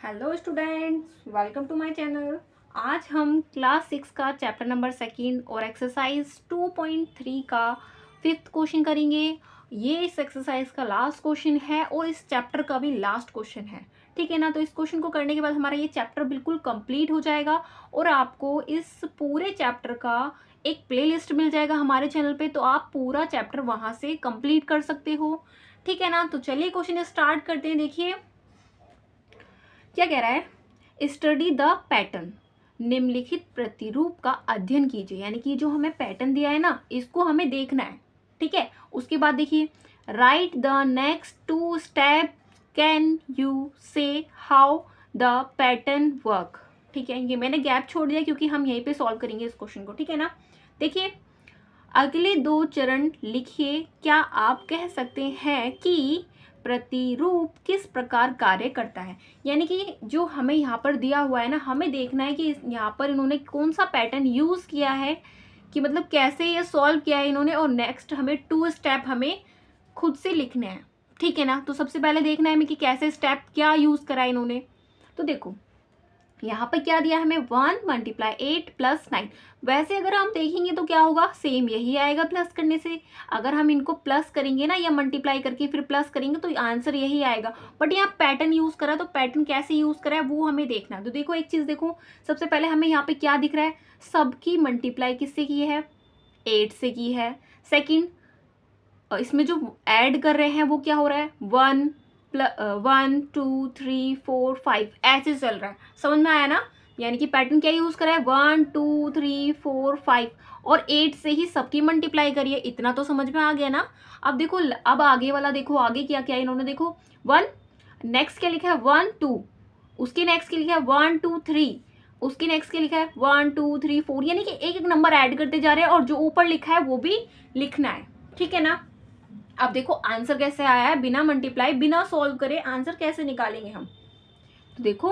Hello students, welcome to my channel. आज हम class 6 का चैप्टर नंबर 2 और एक्सरसाइज 2.3 का 5th क्वेश्चन करेंगे। ये इस एक्सरसाइज का लास्ट क्वेश्चन है और इस चैप्टर का भी लास्ट क्वेश्चन है। ठीक है ना। तो इस क्वेश्चन को करने के बाद हमारा ये चैप्टर बिल्कुल कंप्लीट हो जाएगा और आपको इस पूरे चैप्टर का एक प्लेलिस्ट मिल जाएगा हमारे चैनल पे, तो आप पूरा चैप्टर वहाँ से कंप्लीट कर सकते हो। ठीक है ना। तो चलिए क्वेश्चन स्टार्ट करते हैं। देखिए क्या कह रहा है, स्टडी द पैटर्न, निम्नलिखित प्रतिरूप का अध्ययन कीजिए। यानी कि जो हमें पैटर्न दिया है ना, इसको हमें देखना है। ठीक है। उसके बाद देखिए, right the next 2 step, can you से हाउ द पैटर्न वर्क। ठीक है, ये मैंने गैप छोड़ दिया क्योंकि हम यहीं पे सॉल्व करेंगे इस क्वेश्चन को। ठीक है ना। देखिए, अगले 2 चरण लिखिए। क्या आप कह सकते हैं कि प्रतिरूप किस प्रकार कार्य करता है। यानी कि जो हमें यहाँ पर दिया हुआ है ना, हमें देखना है कि यहाँ पर इन्होंने कौन सा पैटर्न यूज़ किया है, कि मतलब कैसे ये सॉल्व किया है इन्होंने, और नेक्स्ट हमें 2 स्टेप हमें खुद से लिखने हैं। ठीक है ना। तो सबसे पहले देखना है हमें कि कैसे स्टेप क्या यूज़ करा है इन्होंने। तो देखो यहाँ पर क्या दिया हमें, 1 × 8 + 9। वैसे अगर हम देखेंगे तो क्या होगा, सेम यही आएगा प्लस करने से। अगर हम इनको प्लस करेंगे ना, या मल्टीप्लाई करके फिर प्लस करेंगे तो आंसर यही आएगा। बट यहाँ पैटर्न यूज करा, तो पैटर्न कैसे यूज करा है वो हमें देखना है। तो देखो एक चीज देखो, सबसे पहले हमें यहाँ पे क्या दिख रहा है, सबकी मल्टीप्लाई किससे की है, 8 से की है। सेकेंड, इसमें जो ऐड कर रहे हैं वो क्या हो रहा है, 1 2 3 4 5 ऐसे चल रहा है। समझ में आया ना। यानी कि पैटर्न क्या यूज करा है, 1 2 3 4 5 और 8 से ही सबकी मल्टीप्लाई करिए। इतना तो समझ में आ गया ना। अब देखो, अब आगे वाला देखो, आगे क्या क्या इन्होंने, देखो 1, नेक्स्ट क्या लिखा है 1 2, उसके नेक्स्ट क्या लिखा है 1 2 3, उसके नेक्स्ट क्या लिखा है 1 2 3 4। यानी कि एक एक नंबर ऐड करते जा रहे हैं और जो ऊपर लिखा है वो भी लिखना है। ठीक है ना। अब देखो आंसर कैसे आया है, बिना मल्टीप्लाई बिना सॉल्व करे आंसर कैसे निकालेंगे हम। तो देखो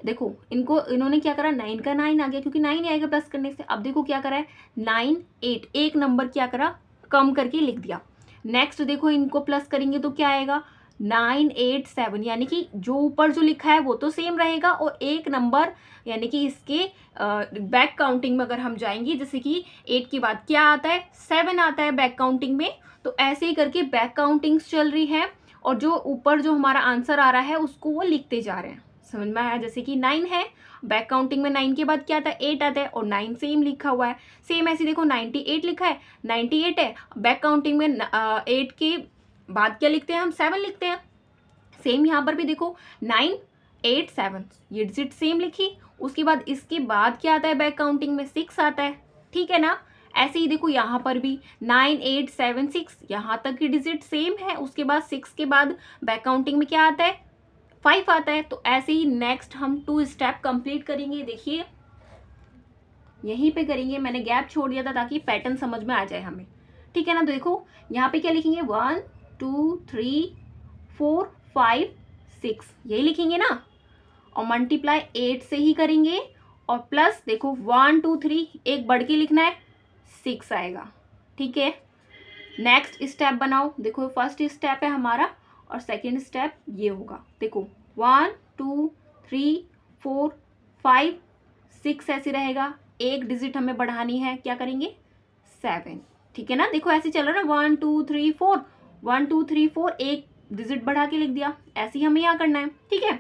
देखो इन्होंने क्या करा, 9 का 9 आ गया क्योंकि 9 ही आएगा प्लस करने से। अब देखो क्या करा है, 9 8, एक नंबर क्या करा, कम करके लिख दिया। नेक्स्ट देखो इनको प्लस करेंगे तो क्या आएगा, 9 8 7। यानी कि जो ऊपर जो लिखा है वो तो सेम रहेगा और एक नंबर, यानी कि इसके बैक काउंटिंग में अगर हम जाएंगे, जैसे कि 8 के बाद क्या आता है, 7 आता है बैक काउंटिंग में। तो ऐसे ही करके बैक काउंटिंग्स चल रही है और जो ऊपर जो हमारा आंसर आ रहा है उसको वो लिखते जा रहे हैं। समझ में आया। जैसे कि 9 है, बैक काउंटिंग में 9 के बाद क्या आता है, 8 आता है और 9 सेम लिखा हुआ है। सेम ऐसे देखो 98 लिखा है, 98 है, बैक काउंटिंग में 8 के बाद क्या लिखते हैं हम, 7 लिखते हैं। सेम यहाँ पर भी देखो 9 8 7, ये डिजिट सेम लिखी। उसके बाद इसके बाद क्या आता है, बैक काउंटिंग में 6 आता है। ठीक है ना। ऐसे ही देखो यहाँ पर भी 9 8 7 6, यहाँ तक की डिजिट सेम है। उसके बाद 6 के बाद बैक काउंटिंग में क्या आता है, 5 आता है। तो ऐसे ही नेक्स्ट हम 2 स्टेप कंप्लीट करेंगे। देखिए यहीं पे करेंगे, मैंने गैप छोड़ दिया था ताकि पैटर्न समझ में आ जाए हमें। ठीक है ना। तो देखो यहाँ पे क्या लिखेंगे, 1 2 3 4 5 6, यही लिखेंगे ना। और मल्टीप्लाई 8 से ही करेंगे और प्लस देखो 1 2 3, एक बढ़ के लिखना है, 6 आएगा। ठीक है। नेक्स्ट स्टेप बनाओ। देखो फर्स्ट स्टेप है हमारा और सेकेंड स्टेप ये होगा। देखो 1 2 3 4 5 6 ऐसे रहेगा। एक डिजिट हमें बढ़ानी है, क्या करेंगे, 7। ठीक है ना। देखो ऐसे चल रहा है ना, 1 2 3 4, 1 2 3 4, एक डिजिट बढ़ा के लिख दिया। ऐसे ही हमें यहाँ करना है। ठीक है।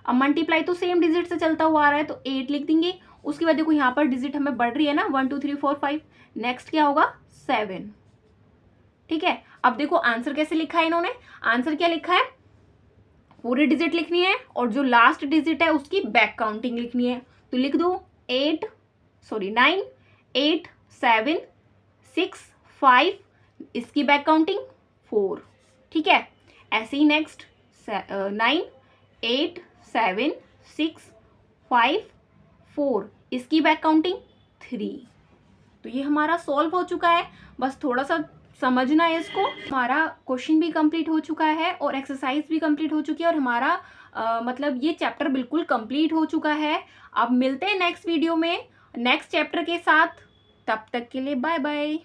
अब मल्टीप्लाई तो सेम डिजिट से चलता हुआ आ रहा है तो 8 लिख देंगे। उसके बाद देखो यहाँ पर डिजिट हमें बढ़ रही है ना, 1 2 3 4 5, नेक्स्ट क्या होगा, 7। ठीक है। अब देखो आंसर कैसे लिखा है इन्होंने, आंसर क्या लिखा है, पूरी डिजिट लिखनी है और जो लास्ट डिजिट है उसकी बैक काउंटिंग लिखनी है। तो लिख दो 9 8 7 6 5, इसकी बैक काउंटिंग 4। ठीक है। ऐसे ही नेक्स्ट 9 8 7 6 5 4, इसकी बैक काउंटिंग 3। तो ये हमारा सॉल्व हो चुका है। बस थोड़ा सा समझना है इसको। हमारा क्वेश्चन भी कंप्लीट हो चुका है और एक्सरसाइज भी कंप्लीट हो चुकी है और हमारा मतलब ये चैप्टर बिल्कुल कंप्लीट हो चुका है। अब मिलते हैं नेक्स्ट वीडियो में नेक्स्ट चैप्टर के साथ। तब तक के लिए बाय बाय।